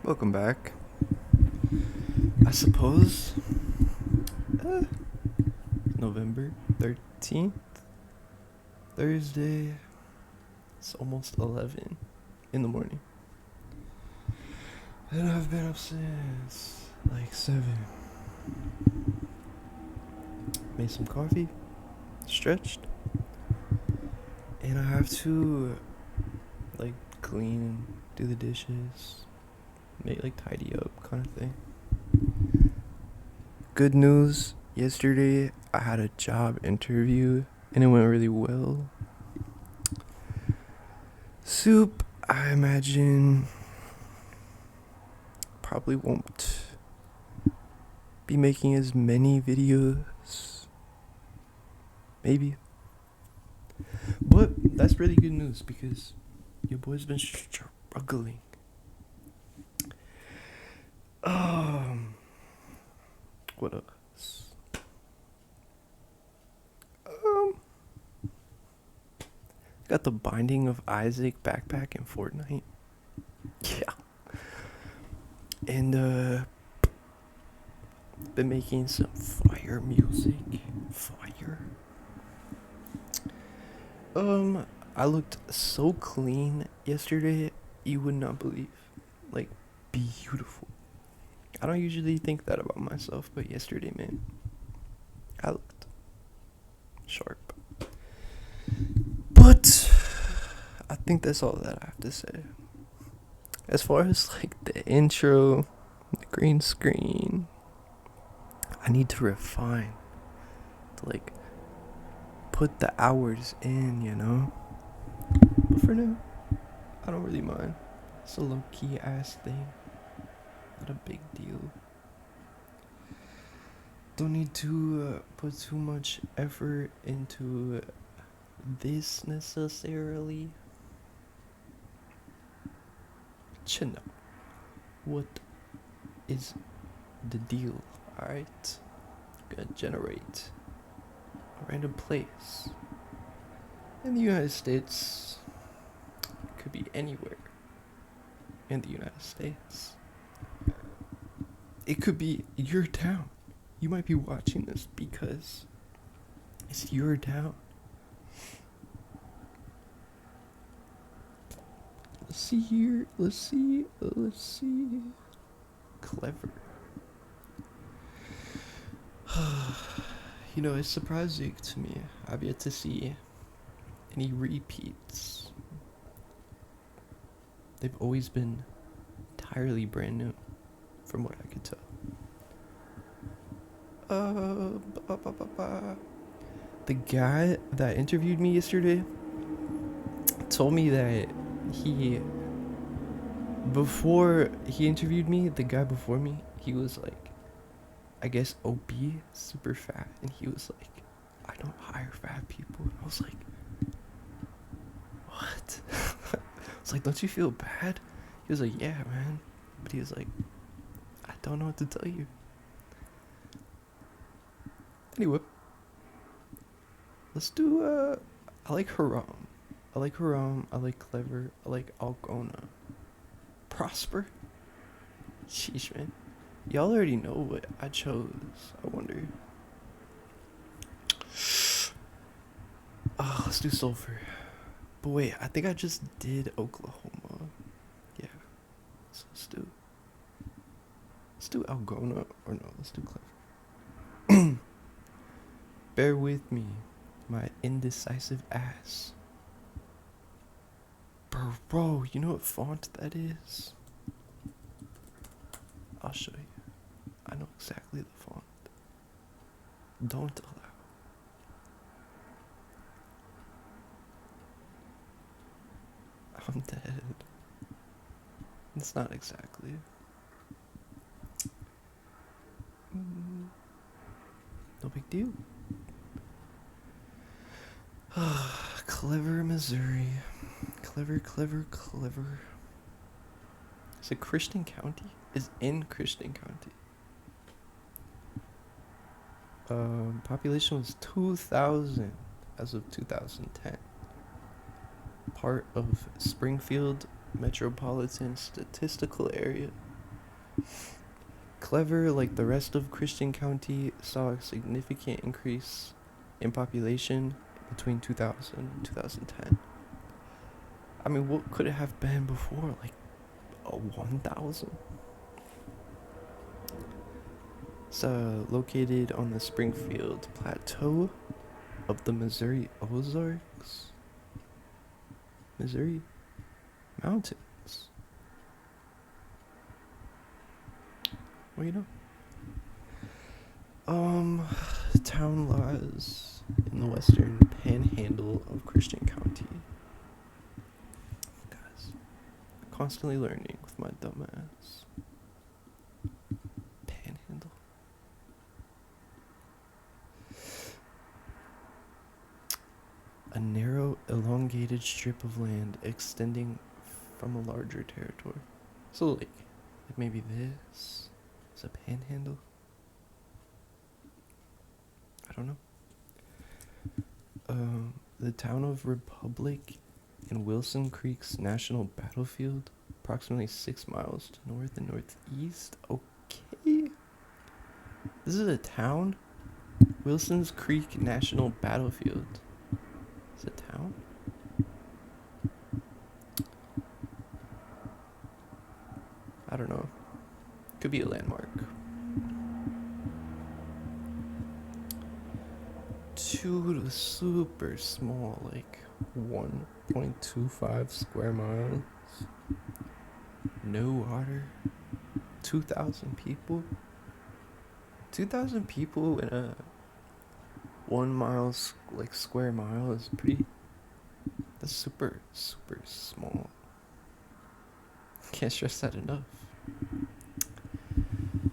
Welcome back. I suppose uh, November 13th, Thursday. It's almost 11 in the morning. And I've been up since like 7. Made some coffee, stretched, and I have to like clean, do the dishes, make like tidy up kind of thing. Good news, yesterday I had a job interview and it went really well. Soup, I imagine, probably won't be making as many videos. Maybe. But that's really good news because your boy's been struggling. Um, what else? Um, got the Binding of Isaac backpack in Fortnite. Yeah. And been making some fire music. Fire. I looked so clean yesterday, you would not believe. Like, beautiful. I don't usually think that about myself, but yesterday, man, I looked sharp. But I think that's all that I have to say. As far as like the intro, the green screen, I need to refine to like put the hours in, you know? But for now, I don't really mind. It's a low key ass thing. Not a big deal. Don't need to put too much effort into this necessarily. You know, what is the deal? Alright? Gonna generate a random place in the United States. It could be anywhere in the United States. It could be your town. You might be watching this because it's your town. Let's see here. Let's see. Clever. You know, it's surprising to me. I've yet to see any repeats. They've always been entirely brand new, from what I could tell. The guy that interviewed me yesterday told me that he, before he interviewed me, the guy before me, he was like, I guess obese, super fat, and he was like, I don't hire fat people. And I was like, what? I was like, don't you feel bad? He was like, yeah, man. But he was like, I don't know what to tell you. Anyway, let's do, I like Haram. I like Haram. I like Clever. I like Algona. Prosper? Sheesh, man. Y'all already know what I chose. I wonder. Oh, let's do Sulfur. But wait, I think I just did Oklahoma. Yeah. So let's do Algona, or no, let's do Clever. Bear with me, my indecisive ass. Bro, you know what font that is? I'll show you. I know exactly the font. Don't allow. I'm dead. It's not exactly. No big deal. Clever, Missouri. Clever. Is it Christian County? Is in Christian County. Population was 2,000 as of 2010. Part of Springfield Metropolitan Statistical Area. Clever, like the rest of Christian County, saw a significant increase in population between 2000 and 2010. I mean, what could it have been before? Like a 1,000? It's located on the Springfield Plateau of the Missouri Ozarks. Missouri Mountains. Well, you know. The town lies in the western panhandle of Christian County. Guys, constantly learning with my dumbass. Panhandle. A narrow, elongated strip of land extending from a larger territory. So, like maybe this is a panhandle? I don't know. The town of Republic in Wilson Creek's National Battlefield, approximately 6 miles to north and northeast. Okay. This is a town? Wilson's Creek National Battlefield. Is it a town? I don't know. Could be a landmark. Dude, super small, like 1.25 square miles. No water. 2,000 people. 2,000 people in a 1 mile square mile is pretty. That's super small. Can't stress that enough.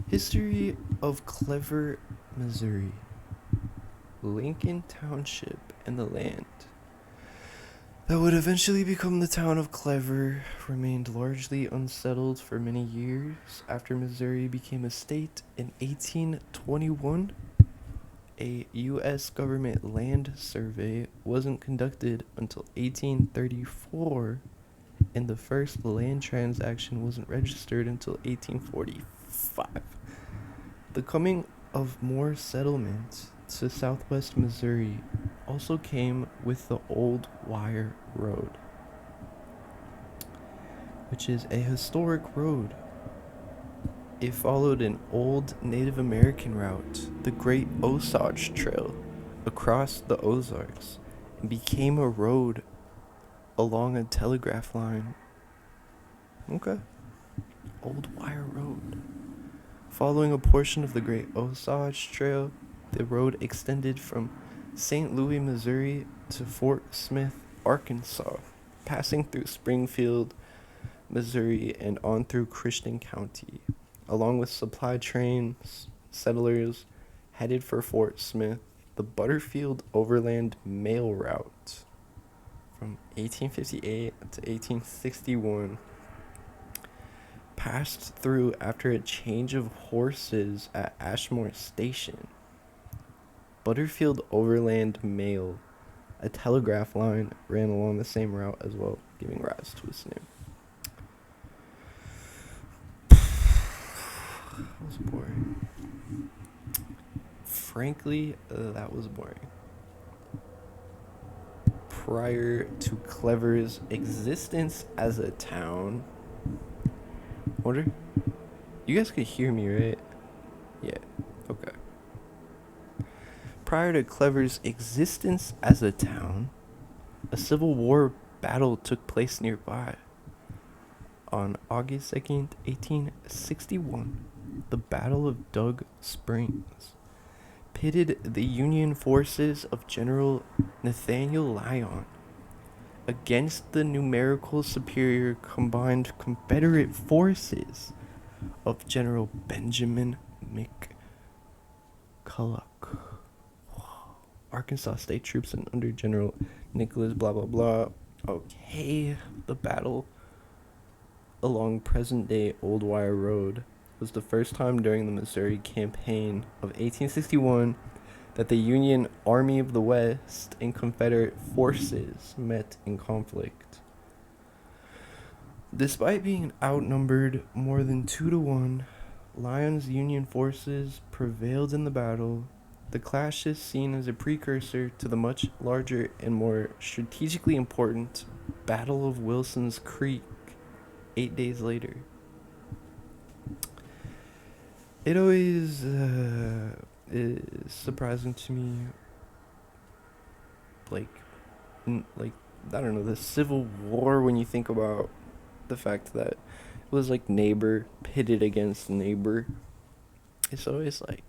History of Clever, Missouri. Lincoln Township and the land that would eventually become the town of Clever remained largely unsettled for many years. After Missouri became a state in 1821, a U.S. government land survey wasn't conducted until 1834, and the first land transaction wasn't registered until 1845. The coming of more settlements to southwest Missouri also came with the Old Wire Road, which is a historic road. It followed an old Native American route, the Great Osage Trail, across the Ozarks, and became a road along a telegraph line. Okay. Old Wire Road. Following a portion of the Great Osage Trail, the road extended from St. Louis, Missouri to Fort Smith, Arkansas, passing through Springfield, Missouri, and on through Christian County, along with supply trains. Settlers headed for Fort Smith. The Butterfield Overland Mail Route from 1858 to 1861 passed through after a change of horses at Ashmore Station. Butterfield Overland Mail, a telegraph line, ran along the same route as well, giving rise to its name. That was boring. Frankly, that was boring. Prior to Clever's existence as a town, wonder, you guys could hear me, right? Yeah, okay. Prior to Clever's existence as a town, a Civil War battle took place nearby. On August 2nd, 1861, the Battle of Dug Springs pitted the Union forces of General Nathaniel Lyon against the numerical superior combined Confederate forces of General Benjamin McCulloch. Arkansas state troops and under General Nicholas blah blah blah. Okay, the battle along present-day Old Wire Road was the first time during the Missouri Campaign of 1861 that the Union Army of the West and Confederate forces met in conflict. Despite being outnumbered more than 2 to 1, Lyon's Union forces prevailed in the battle. The clash is seen as a precursor to the much larger and more strategically important Battle of Wilson's Creek 8 days later. It always is surprising to me, like, like I don't know, the Civil War. When you think about the fact that it was like neighbor pitted against neighbor, it's always like,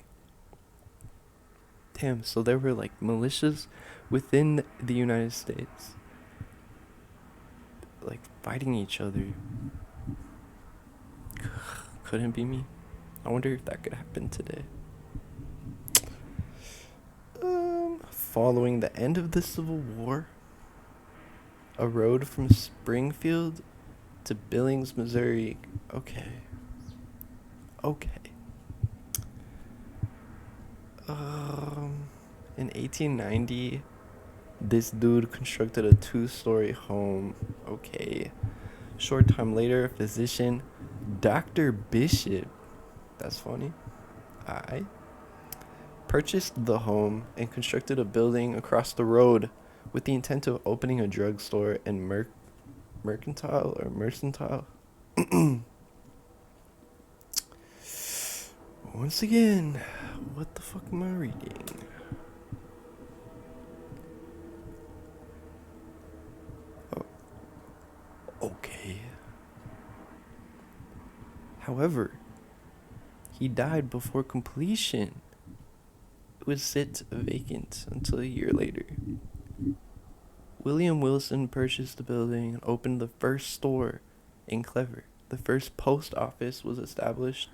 damn. So there were like militias within the United States, like fighting each other. Couldn't be me. I wonder if that could happen today. Following the end of the Civil War, a road from Springfield to Billings, Missouri. Okay. Okay. In 1890, this dude constructed a 2-story home. Okay. Short time later, a physician, Dr. Bishop, that's funny, I purchased the home and constructed a building across the road with the intent of opening a drugstore and mercantile. Once again, what the fuck am I reading? Oh, okay. However, he died before completion. It would sit vacant until a year later. William Wilson purchased the building and opened the first store in Clever. The first post office was established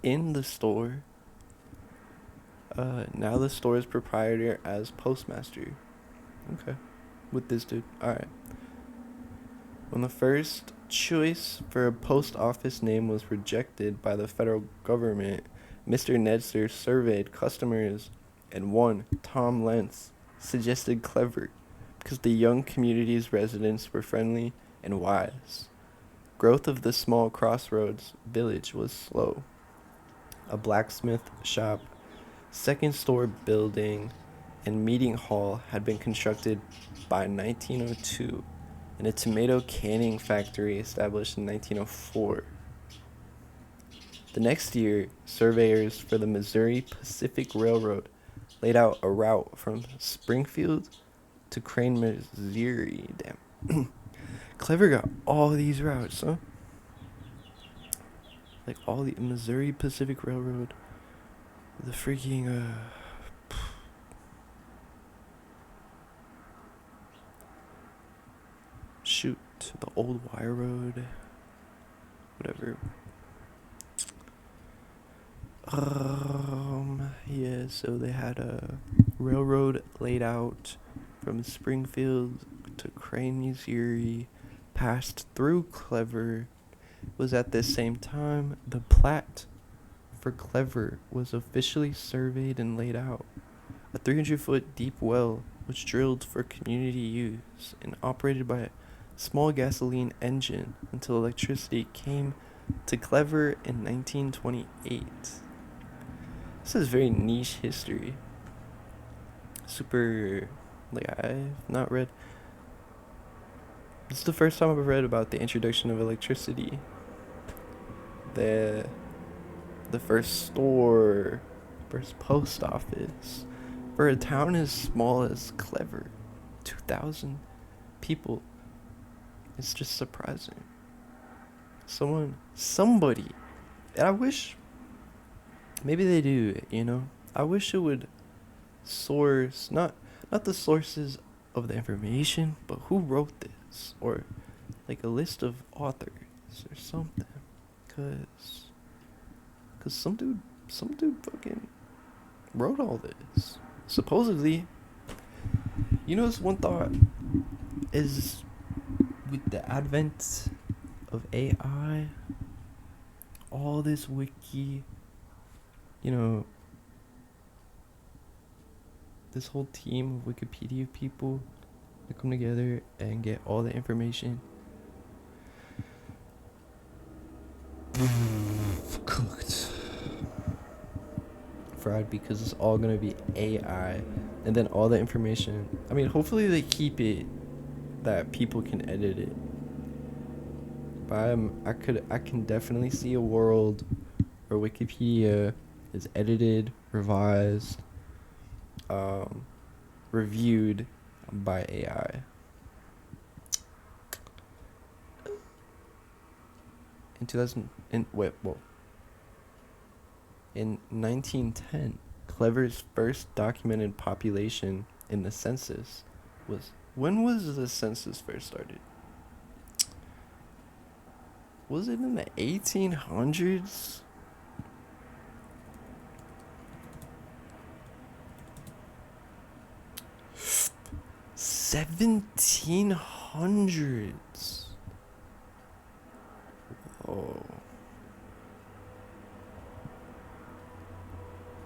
in the store. Now the store's proprietor as postmaster. Okay. With this dude. Alright. When the first choice for a post office name was rejected by the federal government, Mr. Nedster surveyed customers, and one, Tom Lentz, suggested Clever because the young community's residents were friendly and wise. Growth of the small crossroads village was slow. A blacksmith shop, second store building, and meeting hall had been constructed by 1902, and a tomato canning factory established in 1904. The next year, surveyors for the Missouri Pacific Railroad laid out a route from Springfield to Crane, Missouri. Damn. Clever got all these routes, huh? Like all the Missouri Pacific Railroad. The freaking, shoot, the old wire road. Whatever. Yeah, so they had a railroad laid out from Springfield to Crane, Missouri, passed through Clever. Was at this same time the plat for Clever was officially surveyed and laid out. A 300-foot deep well was drilled for community use and operated by a small gasoline engine until electricity came to Clever in 1928. This is very niche history. Super, like, I've not read. This is the first time I've read about the introduction of electricity. The first store, first post office, for a town as small as Clever, 2,000 people. It's just surprising. Somebody, and I wish, maybe they do, you know? I wish it would source, not the sources of the information, but who wrote this, or like a list of authors or something, cause some dude fucking wrote all this. Supposedly, you know, this one thought is, with the advent of AI, all this wiki, you know, this whole team of Wikipedia people that come together and get all the information. Cooked. Fried, because it's all gonna be AI, and then all the information. I mean, hopefully they keep it that people can edit it. But I can definitely see a world where Wikipedia is edited, revised, um, reviewed by AI. In 2000, in 1910, Clever's first documented population in the census was, when was the census first started? Was it in the 1800s? $1700s. Oh.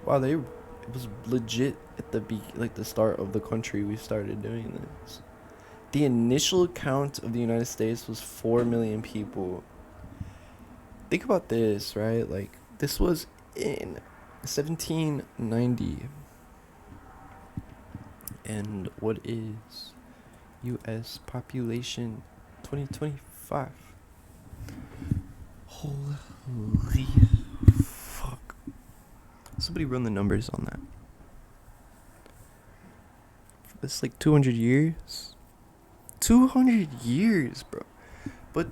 Wow, it was legit at the start of the country we started doing this. The initial count of the United States was 4 million people. Think about this, right? Like, this was in 1790. And what is US population 2025? Holy fuck. Somebody run the numbers on that. It's like 200 years. 200 years, bro. But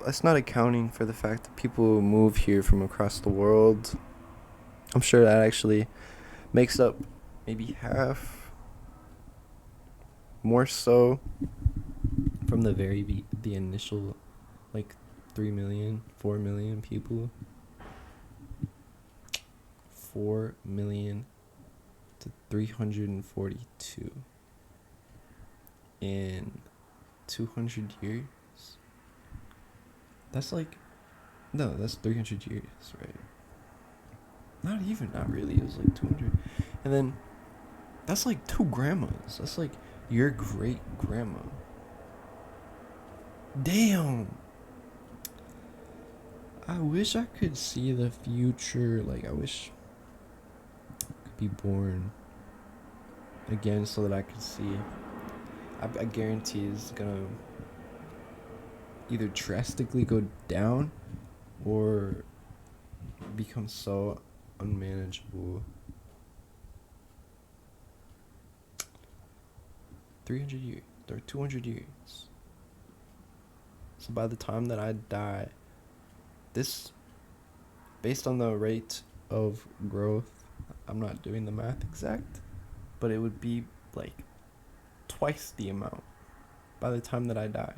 that's not accounting for the fact that people move here from across the world. I'm sure that actually makes up maybe half, more so, from the initial, like, 3 million, 4 million people. 4 million to 342 in 200 years. That's like, no, that's 300 years, right? Not really. It was like 200. And then that's like 2 grandmas. That's like your great grandma. Damn. I wish I could see the future. Like, I wish I could be born again so that I could see. I guarantee it's gonna either drastically go down or become so unmanageable. 300 years or 200 years. So by the time that I die, this, based on the rate of growth, I'm not doing the math exact, but it would be like twice the amount by the time that I die.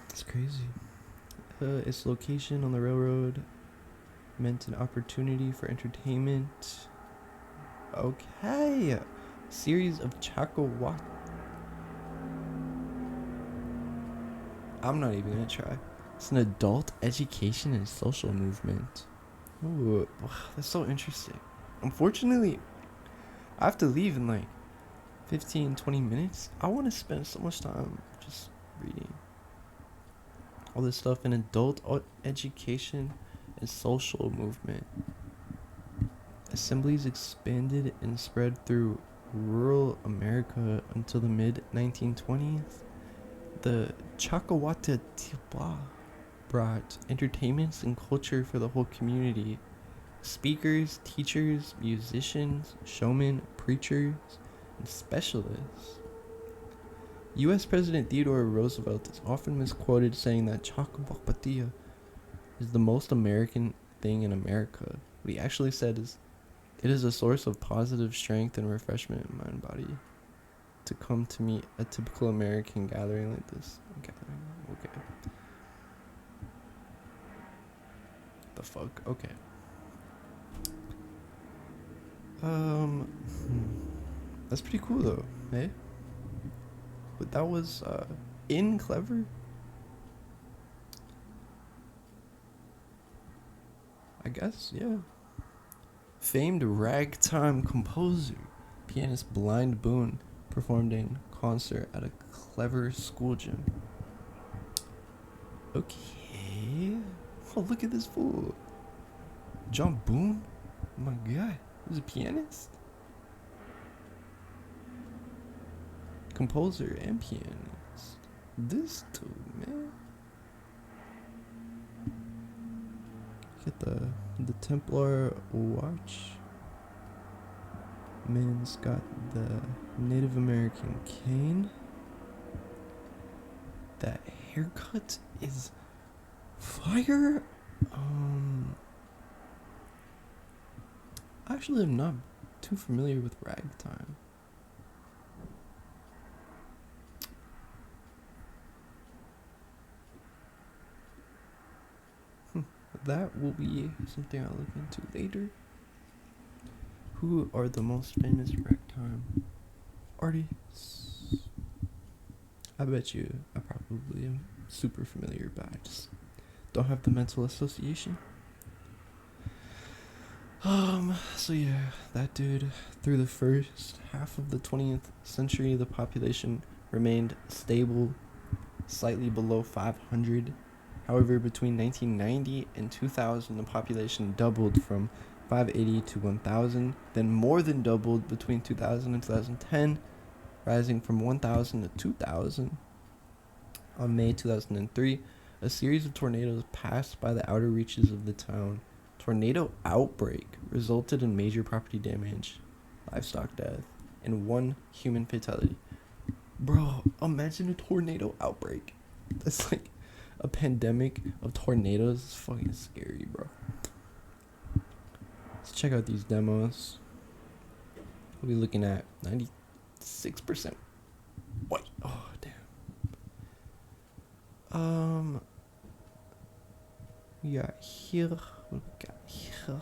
It's crazy. Its location on the railroad meant an opportunity for entertainment. Okay. Series of Chakawat. I'm not even gonna try. It's an adult education and social movement. Ooh, that's so interesting. Unfortunately, I have to leave in like 15-20 minutes. I want to spend so much time just reading all this stuff in adult education and social movement. Assemblies expanded and spread through rural America until the mid-1920s. The Chakawatitibah brought entertainments and culture for the whole community. Speakers, teachers, musicians, showmen, preachers, and specialists. U.S. President Theodore Roosevelt is often misquoted saying that Chakawapatiya is the most American thing in America. What he actually said is, "It is a source of positive strength and refreshment in mind and body to come to meet a typical American gathering like this." Okay. The fuck? Okay. That's pretty cool though, eh? But that was in Clever. I guess, yeah. Famed ragtime composer, pianist Blind Boone performed in concert at a clever school gym. Okay. Oh, look at this fool. John Boone? Oh my god. He's a pianist? Composer and pianist. This dude, man. Get the Templar watch. Man's got the Native American cane. That haircut is fire. Actually, I'm not too familiar with ragtime. That will be something I'll look into later. Who are the most famous ragtime artists? I bet you I probably am super familiar, but I just don't have the mental association. So yeah, that dude, through the first half of the 20th century, the population remained stable, slightly below 500. However, between 1990 and 2000, the population doubled from 580 to 1,000, then more than doubled between 2000 and 2010, rising from 1,000 to 2,000. On May 2003, a series of tornadoes passed by the outer reaches of the town. Tornado outbreak resulted in major property damage, livestock death, and 1 human fatality. Bro, imagine a tornado outbreak. That's like a pandemic of tornadoes. It's fucking scary, bro. Let's check out these demos. We'll be looking at 96%. What? Oh, damn. We got here. What we got here?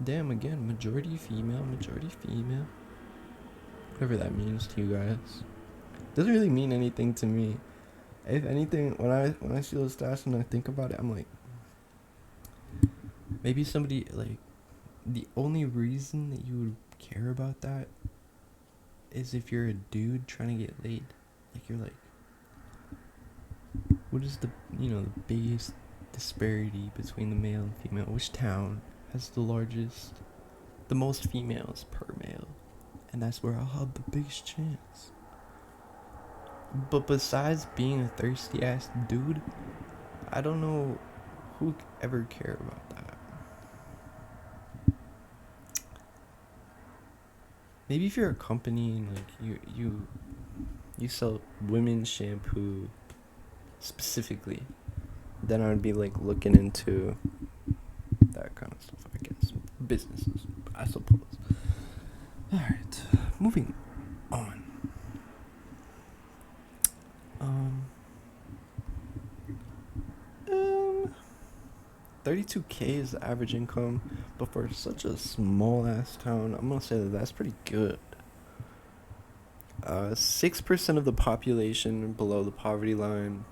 Damn, again, majority female. Whatever that means to you guys. Doesn't really mean anything to me. If anything, when I see those stats and I think about it, I'm like, maybe somebody, like, the only reason that you would care about that is if you're a dude trying to get laid. Like, you're like, what is the biggest disparity between the male and female? Which town has the most females per male? And that's where I'll have the biggest chance. But besides being a thirsty ass dude, I don't know who would ever care about that. Maybe if you're a company and like you sell women's shampoo specifically, then I would be like looking into that kind of stuff, I guess. Businesses, I suppose. Alright, moving on. 32K is the average income, but for such a small ass town, I'm gonna say that that's pretty good. 6% of the population below the poverty line.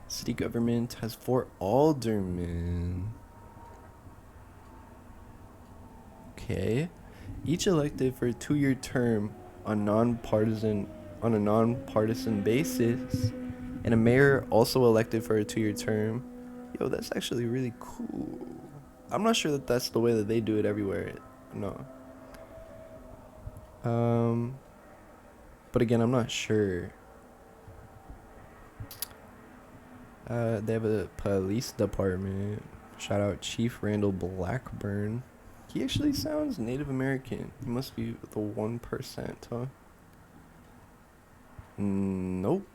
City government has 4 aldermen. Okay. Each elected for a 2-year term on a nonpartisan basis, and a mayor also elected for a 2-year term. Yo, that's actually really cool. I'm not sure that that's the way that they do it everywhere. No. But again, I'm not sure. They have a police department. Shout out Chief Randall Blackburn. He actually sounds Native American. He must be the 1%, huh? Nope.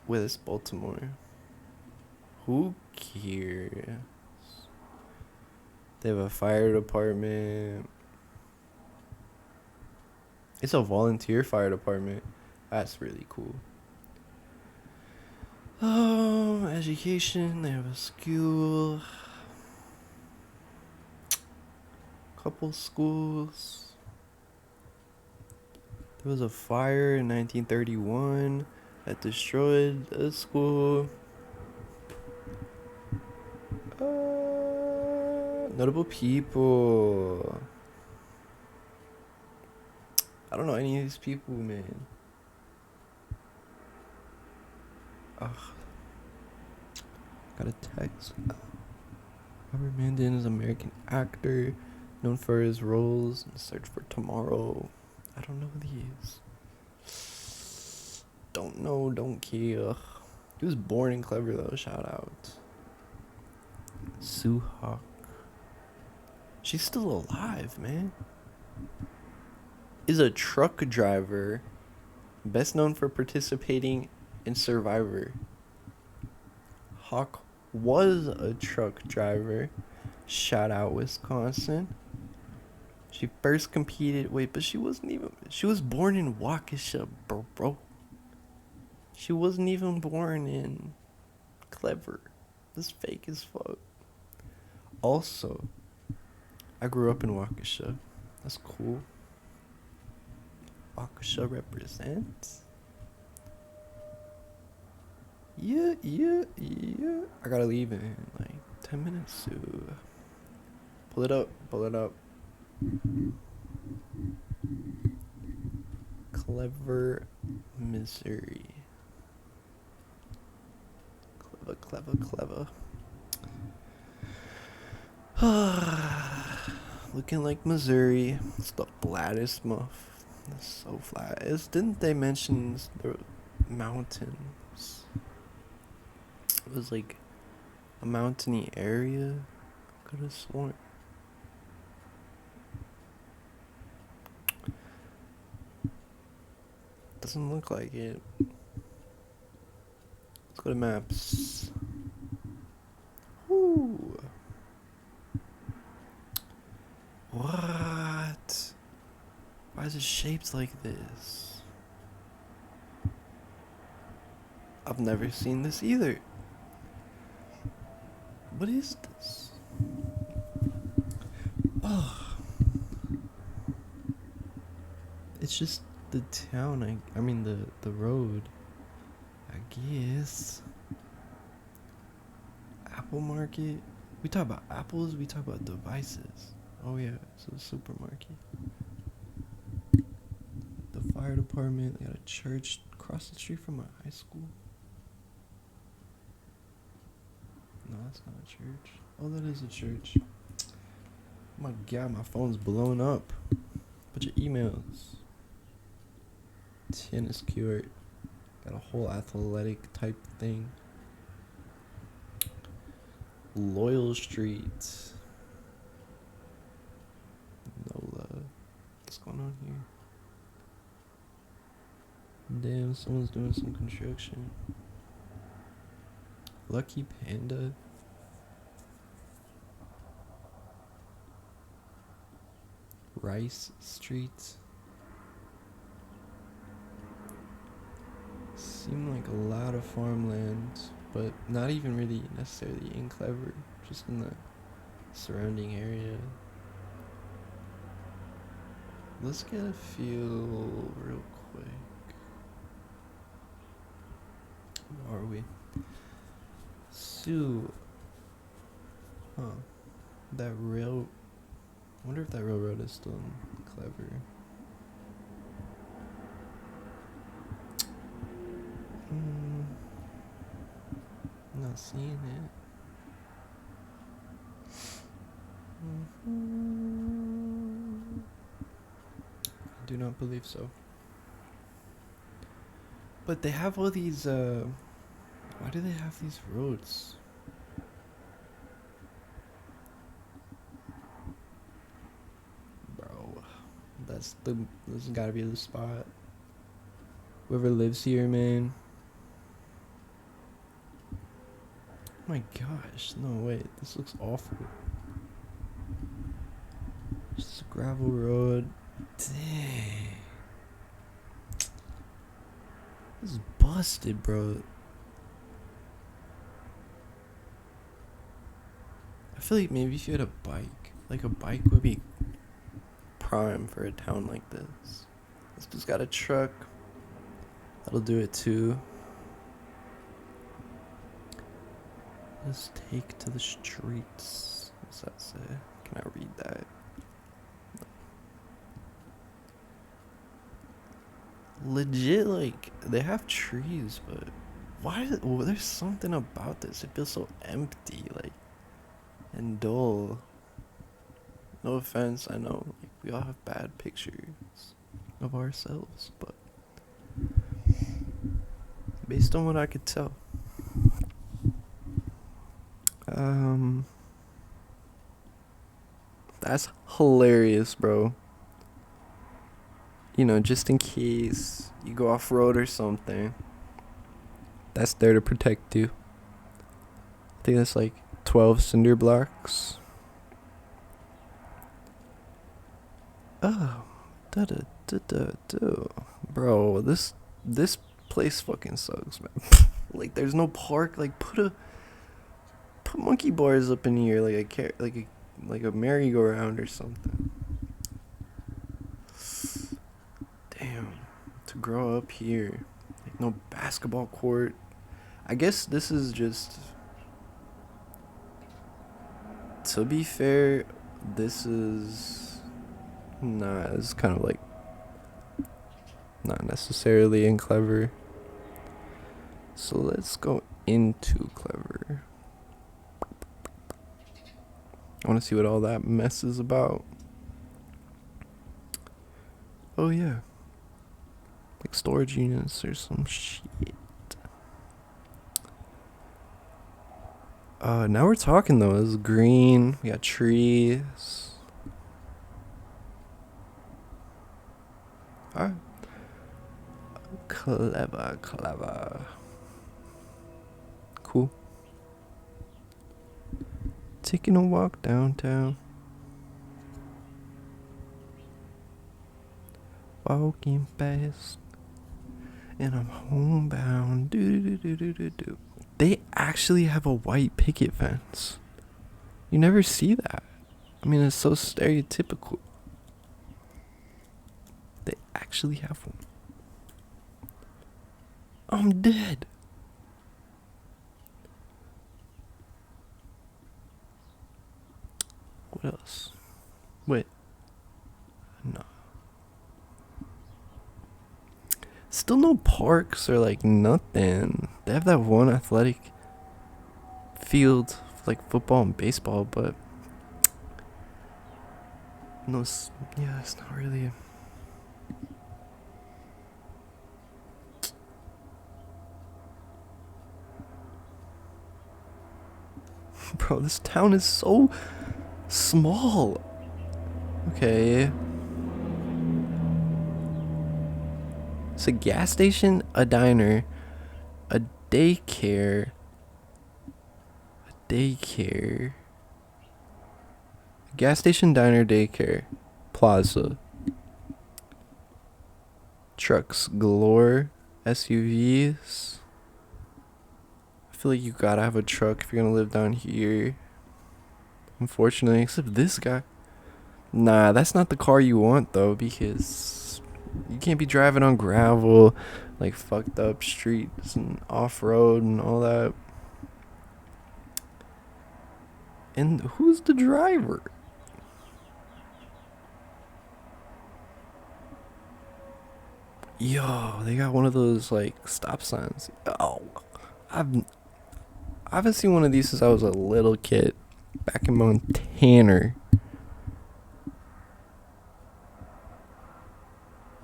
Wait, it's Baltimore. Who cares? They have a fire department. It's a volunteer fire department. That's really cool. Education. They have a school. Couple schools. There was a fire in 1931 that destroyed a school. Notable people. I don't know any of these people, man. Ugh. Got a text. Robert Mandan is an American actor known for his roles in Search for Tomorrow. I don't know who he is. Don't know, don't care. He was born in Clever though, shout out. Sue Hawk. She's still alive, man. Is a truck driver, best known for participating in Survivor. Hawk was a truck driver. Shout out Wisconsin. She first competed. Wait, but she wasn't even. She was born in Waukesha, bro. She wasn't even born in Clever. This fake as fuck. Also, I grew up in Waukesha. That's cool. Waukesha represents. Yeah. I gotta leave in like 10 minutes, so pull it up. Clever, Missouri. Clever. Looking like Missouri. It's the flattest muff. It's so flat. Didn't they mention the mountains? It was like a mountainy area. Could have sworn. Doesn't look like it. Let's go to maps. Woo. What? Why is it shaped like this? I've never seen this either. What is this? Oh. It's just the town, I mean the road. I guess. Apple Market? We talk about apples, we talk about devices. Oh yeah, it's a supermarket. The fire department, they got a church across the street from my high school. No, that's not a church. Oh, that is a church. Oh my god, my phone's blowing up. Bunch of emails. Tennis court. Got a whole athletic type thing. Loyal Street. NOLA. What's going on here? Damn, someone's doing some construction. Lucky Panda. Rice Street. Seem like a lot of farmland, but not even really necessarily in Clever, just in the surrounding area. Let's get a feel real quick. Where are we? Sue. Huh. That rail. I wonder if that railroad is still in Clever. Not seeing it. I do not believe so. But they have all these, why do they have these roads? Bro, this has gotta be the spot. Whoever lives here, man. Oh my gosh, no wait, this looks awful. Just a gravel road. Dang. This is busted, bro. I feel like maybe if you had a bike, like a bike would be prime for a town like this. This dude's got a truck. That'll do it too. Let's take to the streets. does that say? Can I read that? Legit, like, they have trees, but why? Well, there's something about this. It feels so empty, like, and dull. No offense, I know, like, we all have bad pictures of ourselves, but based on what I could tell, um, that's hilarious, bro. You know, just in case you go off road or something, that's there to protect you. I think that's like 12 cinder blocks. Oh, da da da da da. Bro, this place fucking sucks, man. Like, there's no park. Like, put monkey bars up in here, like a merry-go-round or something. Damn, to grow up here, like no basketball court. I guess this is just. To be fair, this is. Nah, it's kind of like not necessarily in Clever. So let's go into Clever. I want to see what all that mess is about. Oh yeah, like storage units or some shit. Now we're talking though. It's green. We got trees. Alright. Clever, clever. Cool. Taking a walk downtown. Walking fast. And I'm homebound. Do do do do do do. They actually have a white picket fence. You never see that. I mean, it's so stereotypical. They actually have one. I'm dead. What else? Wait. No. Still no parks or like nothing. They have that one athletic field like football and baseball, but no, yeah, it's not really. Bro, this town is so small. Okay. It's a gas station, a diner, a daycare, a gas station, diner, daycare, plaza, trucks galore, SUVs. I feel like you gotta have a truck if you're gonna live down here. Unfortunately, except this guy. Nah, that's not the car you want though, because you can't be driving on gravel, like fucked up streets and off road and all that. And who's the driver? Yo, they got one of those like stop signs. Oh, I've I haven't seen one of these since I was a little kid, back in Montana.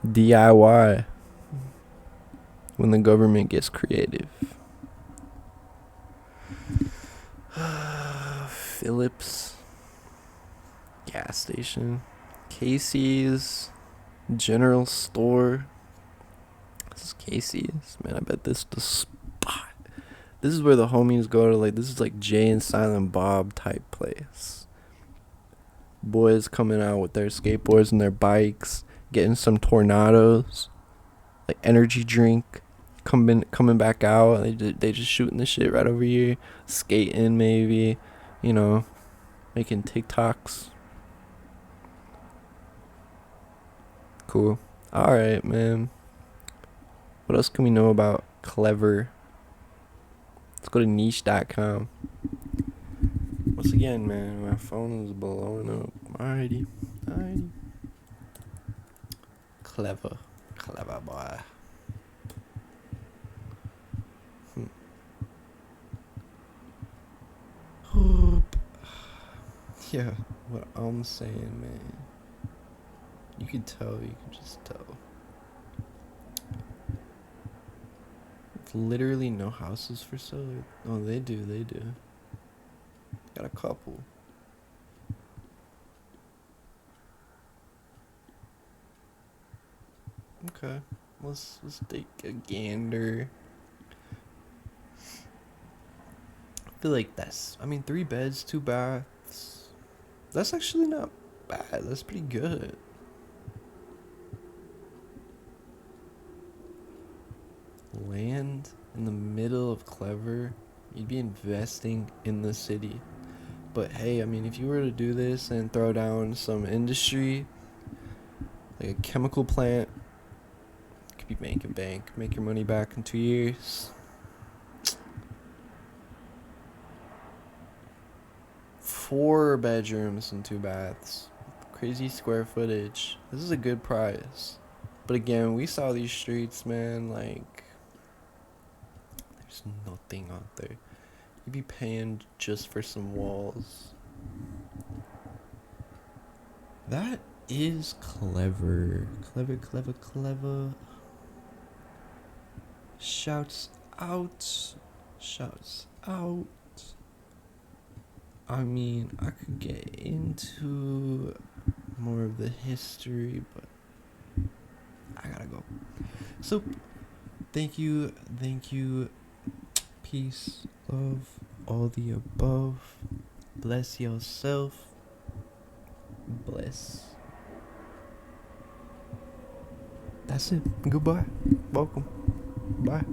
DIY. When the government gets creative. Phillips gas station, Casey's general store. This is Casey's, man. I bet this is the spot. This is where the homies go to, like, this is like Jay and Silent Bob type place. Boys coming out with their skateboards and their bikes, getting some tornadoes, like energy drink, coming back out. They just shooting the shit right over here, skating maybe, you know, making TikToks. Cool. All right, man. What else can we know about Clever? Let's go to niche.com. Once again, man, my phone is blowing up. Alrighty. Alrighty. Clever. Clever boy. Yeah, what I'm saying, man. You can tell, you can just tell. Literally no houses for sale. Oh, they do, they do. Got a couple. Okay, let's take a gander. I feel like I mean, 3 beds, 2 baths. That's actually not bad. That's pretty good. Land in the middle of Clever. You'd be investing in the city. But hey, I mean, if you were to do this and throw down some industry, like a chemical plant, you could be making bank, make your money back in 2 years. 4 bedrooms and 2 baths. Crazy square footage. This is a good price. But again, we saw these streets, man, like, there's nothing out there. You'd be paying just for some walls. That is clever. Clever. Shouts out. I mean, I could get into more of the history, but I gotta go. So, thank you. Peace, love, all the above. Bless yourself. Bless. That's it. Goodbye. Welcome. Bye.